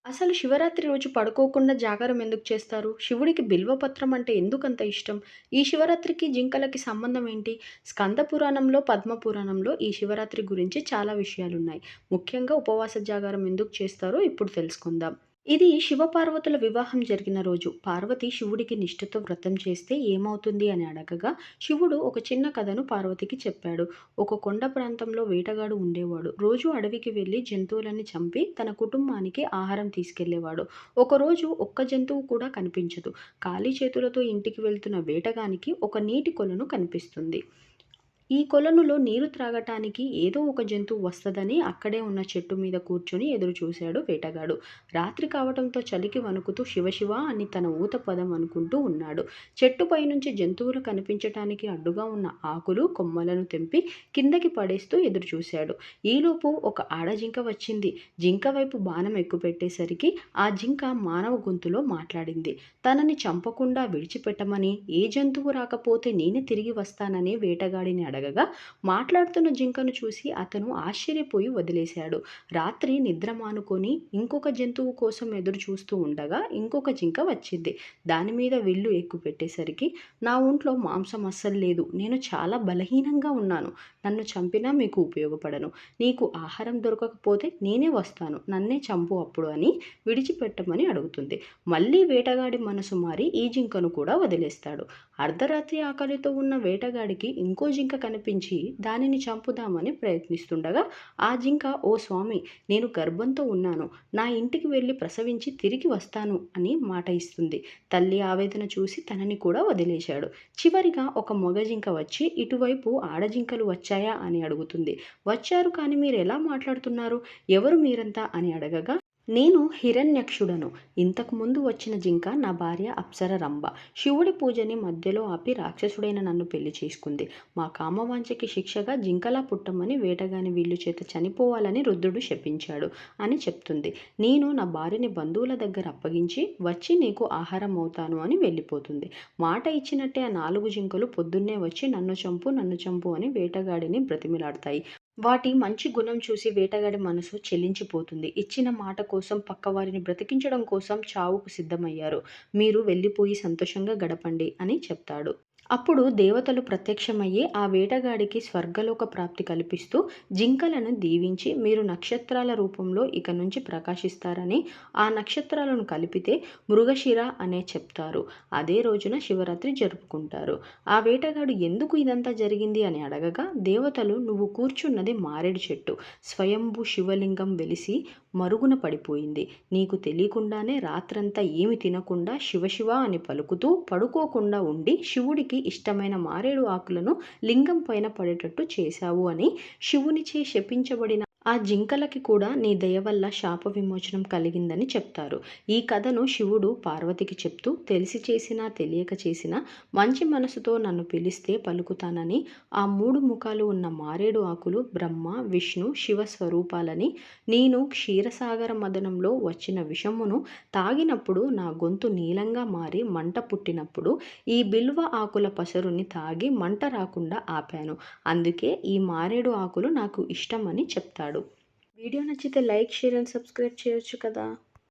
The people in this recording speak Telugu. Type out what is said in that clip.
అసలు శివరాత్రి రోజు పడుకోకుండా జాగారం ఎందుకు చేస్తారు? శివుడికి బిల్వపత్రం అంటే ఎందుకంత ఇష్టం? ఈ శివరాత్రికి, జింకలకి సంబంధం ఏంటి? స్కంద పురాణంలో, పద్మ పురాణంలో ఈ శివరాత్రి గురించి చాలా విషయాలున్నాయి. ముఖ్యంగా ఉపవాస జాగారం ఎందుకు చేస్తారో ఇప్పుడు తెలుసుకుందాం. ఇది శివపార్వతుల వివాహం జరిగిన రోజు. పార్వతి శివుడికి నిష్ఠతో వ్రతం చేస్తే ఏమవుతుంది అని అడగగా, శివుడు ఒక చిన్న కథను పార్వతికి చెప్పాడు. ఒక కొండ ప్రాంతంలో వేటగాడు ఉండేవాడు. రోజూ అడవికి వెళ్లి జంతువులని చంపి తన కుటుంబానికి ఆహారం తీసుకెళ్లేవాడు. ఒకరోజు ఒక్క జంతువు కూడా కనిపించదు. ఖాళీ చేతులతో ఇంటికి వెళ్తున్న వేటగానికి ఒక నీటి కొలను కనిపిస్తుంది. ఈ కొలనులో నీరు త్రాగటానికి ఏదో ఒక జంతువు వస్తదని అక్కడే ఉన్న చెట్టు మీద కూర్చొని ఎదురుచూశాడు వేటగాడు. రాత్రి కావటంతో చలికి వణుకుతూ శివశివ అని తన ఊత పదం అనుకుంటూ ఉన్నాడు. చెట్టుపై నుంచి జంతువులు కనిపించటానికి అడ్డుగా ఉన్న ఆకులు, కొమ్మలను తెంపి కిందకి పడేస్తూ ఎదురుచూశాడు. ఈలోపు ఒక ఆడజింక వచ్చింది. జింక వైపు బాణం ఎక్కుపెట్టేసరికి ఆ జింక మానవ గొంతులో మాట్లాడింది. తనని చంపకుండా విడిచిపెట్టమని, ఏ జంతువు రాకపోతే నేనే తిరిగి వస్తానని వేటగాడిని అడగగా, మాట్లాడుతున్న జింకను చూసి అతను ఆశ్చర్యపోయి వదిలేశాడు. రాత్రి నిద్ర మానుకొని ఇంకొక జంతువు కోసం ఎదురు చూస్తూ ఉండగా ఇంకొక జింక వచ్చింది. దాని మీద విల్లు ఎక్కుపెట్టేసరికి, నా ఒంట్లో మాంసం అస్సలు లేదు, నేను చాలా బలహీనంగా ఉన్నాను, నన్ను చంపినా మీకు ఉపయోగపడను, నీకు ఆహారం దొరకకపోతే నేనే వస్తాను, నన్నే చంపు అప్పుడు అని విడిచిపెట్టమని అడుగుతుంది. మళ్ళీ వేటగాడి మనసు మారి ఈ జింకను కూడా వదిలేస్తాడు. అర్ధరాత్రి ఆకలితో ఉన్న వేటగాడికి ఇంకో జింక కనిపించి దానిని చంపుదామని ప్రయత్నిస్తుండగా, ఆ జింక, ఓ స్వామి, నేను గర్భంతో ఉన్నాను, నా ఇంటికి వెళ్ళి ప్రసవించి తిరిగి వస్తాను అని మాట ఇస్తుంది. తల్లి ఆవేదన చూసి తనని కూడా వదిలేశాడు. చివరిగా ఒక మగ జింక వచ్చి, ఇటువైపు ఆడజింకలు వచ్చాయా అని అడుగుతుంది. వచ్చారు, కానీ మీరు ఎలా మాట్లాడుతున్నారు, ఎవరు మీరంతా అని అడగగా, నేను హిరణ్యక్షుడను. ఇంతకుముందు వచ్చిన జింక నా భార్య అప్సర రంభ. శివుడి పూజని మధ్యలో ఆపి రాక్షసుడైన నన్ను పెళ్లి చేసుకుంది. మా కామవాంఛకి శిక్షగా జింకలా పుట్టమని వేటగాని వీళ్ళు చేత చనిపోవాలని రుద్రుడు శపించాడు అని చెప్తుంది. నేను నా భార్యని బంధువుల దగ్గర అప్పగించి వచ్చి నీకు ఆహారం అవుతాను అని వెళ్ళిపోతుంది. మాట ఇచ్చినట్టే ఆ 4 జింకలు పొద్దున్నే వచ్చి నన్ను చంపు, నన్ను చంపు అని వేటగాడిని బ్రతిమిలాడతాయి. వాటి మంచి గుణం చూసి వేటగాడి మనసు చెల్లించిపోతుంది. ఇచ్చిన మాట కోసం, పక్కవారిని బ్రతికించడం కోసం చావుకు సిద్ధమయ్యారు. మీరు వెళ్ళిపోయి సంతోషంగా గడపండి అని చెప్తాడు. అప్పుడు దేవతలు ప్రత్యక్షమయ్యి ఆ వేటగాడికి స్వర్గలోక ప్రాప్తి కల్పిస్తూ జింకలను దీవించి, మీరు నక్షత్రాల రూపంలో ఇక నుంచి ప్రకాశిస్తారని, ఆ నక్షత్రాలను కలిపితే మృగశిర అనే చెప్తారు. అదే రోజున శివరాత్రి జరుపుకుంటారు. ఆ వేటగాడు ఎందుకు ఇదంతా జరిగింది అని అడగగా, దేవతలు, నువ్వు కూర్చున్నది మారేడు చెట్టు, స్వయంభూ శివలింగం వెలిసి మరుగున పడిపోయింది. నీకు తెలియకుండానే రాత్రంతా ఏమి తినకుండా శివశివ అని పలుకుతూ పడుకోకుండా ఉండి శివుడికి ఇష్టమైన మారేడు ఆకులను లింగం పైన పడేటట్టు చేశావు అని శివునిచే శపించబడిన ఆ జింకలకి కూడా నీ దయ వల్ల శాప విమోచనం కలిగిందని చెప్తారు. ఈ కథను శివుడు పార్వతికి చెప్తూ, తెలిసి చేసినా తెలియక చేసినా మంచి మనసుతో నన్ను పిలిస్తే పలుకుతానని, ఆ 3 ముఖాలు ఉన్న మారేడు ఆకులు బ్రహ్మ, విష్ణు, శివ స్వరూపాలని, నేను క్షీరసాగర మదనంలో వచ్చిన విషమును తాగినప్పుడు నా గొంతు నీలంగా మారి మంట పుట్టినప్పుడు ఈ బిల్వ ఆకుల పసరుని తాగి మంట రాకుండా ఆపాను. అందుకే ఈ మారేడు ఆకులు నాకు ఇష్టమని చెప్తాడు. వీడియో నచ్చితే లైక్, షేర్ అండ్ సబ్స్క్రైబ్ చేయొచ్చు కదా.